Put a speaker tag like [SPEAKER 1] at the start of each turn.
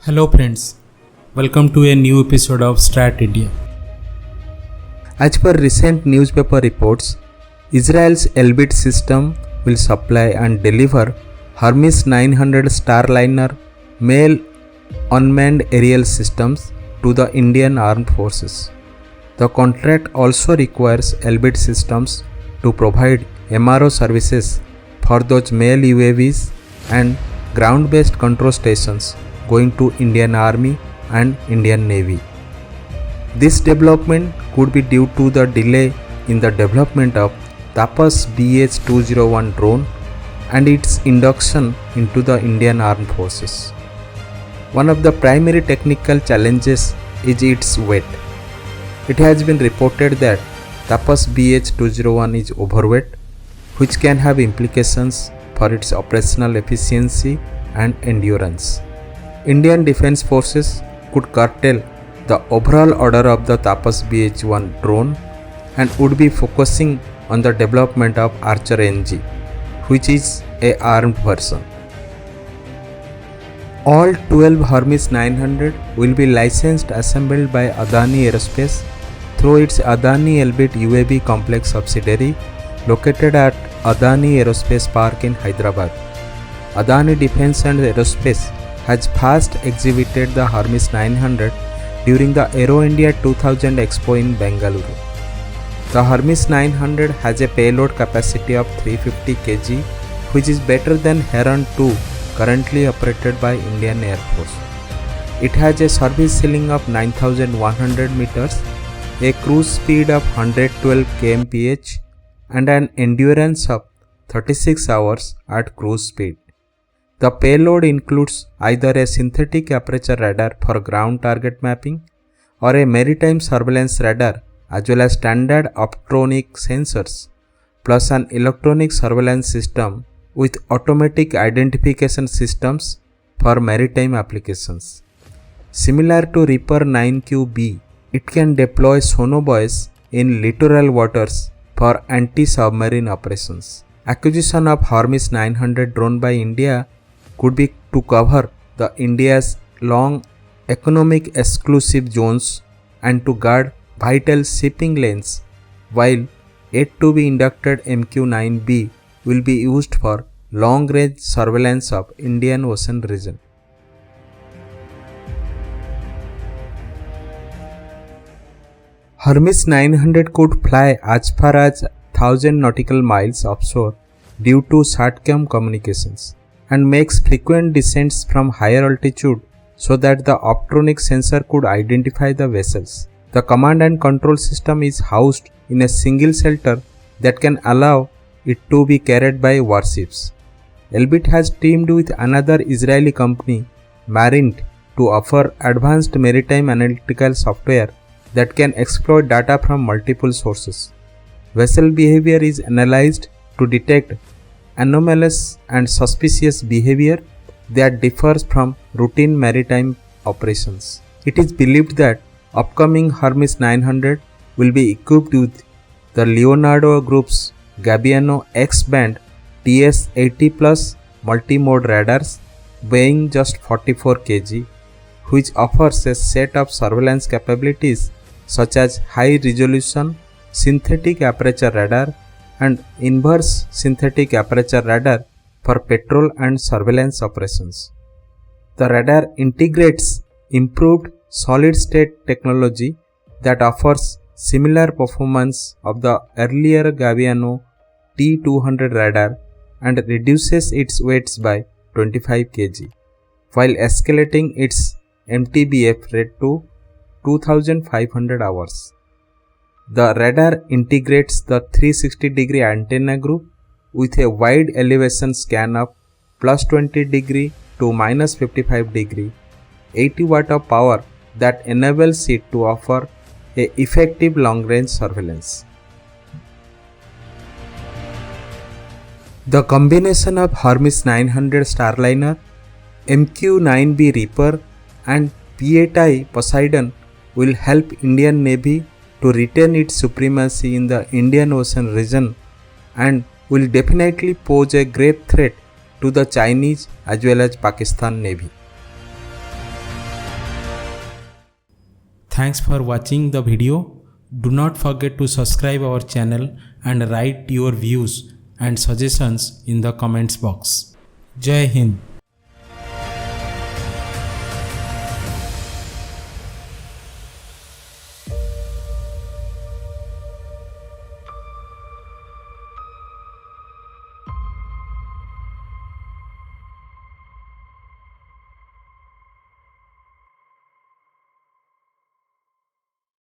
[SPEAKER 1] Hello friends, welcome to a new episode of STRATINDIA.
[SPEAKER 2] As per recent newspaper reports, Israel's Elbit System will supply and deliver Hermes-900 Starliner male unmanned aerial systems to the Indian Armed Forces. The contract also requires Elbit Systems to provide MRO services for those male UAVs and ground-based control stations going to Indian Army and Indian Navy. This development could be due to the delay in the development of Tapas BH-201 drone and its induction into the Indian Armed Forces. One of the primary technical challenges is its weight. It has been reported that Tapas BH-201 is overweight, which can have implications for its operational efficiency and endurance. Indian Defence Forces could curtail the overall order of the Tapas BH-1 drone and would be focusing on the development of Archer NG, which is a armed version. All 12 Hermes-900 will be licensed assembled by Adani Aerospace through its Adani Elbit UAV complex subsidiary located at Adani Aerospace Park in Hyderabad. Adani Defence and Aerospace has first exhibited the Hermes-900 during the Aero India 2000 Expo in Bengaluru. The Hermes-900 has a payload capacity of 350 kg, which is better than Heron 2 currently operated by Indian Air Force. It has a service ceiling of 9,100 meters, a cruise speed of 112 kmph, and an endurance of 36 hours at cruise speed. The payload includes either a synthetic aperture radar for ground target mapping or a maritime surveillance radar as well as standard optronic sensors plus an electronic surveillance system with automatic identification systems for maritime applications. Similar to Reaper 9QB, it can deploy sonobuoys in littoral waters for anti-submarine operations. Acquisition of Hermes-900 drone by India could be to cover the India's long economic exclusive zones and to guard vital shipping lanes, while yet to be inducted MQ-9B will be used for long-range surveillance of Indian Ocean region. Hermes-900 could fly as far as 1000 nautical miles offshore due to SATCOM communications and makes frequent descents from higher altitude so that the optronic sensor could identify the vessels. The command and control system is housed in a single shelter that can allow it to be carried by warships. Elbit has teamed with another Israeli company, Marint, to offer advanced maritime analytical software that can exploit data from multiple sources. Vessel behavior is analyzed to detect anomalous and suspicious behavior that differs from routine maritime operations. It is believed that upcoming Hermes-900 will be equipped with the Leonardo Group's Gabiano X-band TS-80 Plus multi-mode radars weighing just 44 kg, which offers a set of surveillance capabilities such as high-resolution synthetic aperture radar and inverse synthetic aperture radar for patrol and surveillance operations. The radar integrates improved solid-state technology that offers similar performance of the earlier Gabiano T200 radar and reduces its weights by 25 kg, while escalating its MTBF rate to 2500 hours. The radar integrates the 360-degree antenna group with a wide elevation scan of plus 20 degree to minus 55 degree, 80 watt of power that enables it to offer a effective long-range surveillance. The combination of Hermes-900 Starliner, MQ-9B Reaper and P-8I Poseidon will help Indian Navy to retain its supremacy in the Indian Ocean region and will definitely pose a great threat to the Chinese as well as Pakistan Navy.
[SPEAKER 1] Thanks for watching the video. Do not forget to subscribe our channel and write your views and suggestions in the comments box. Jai Hind.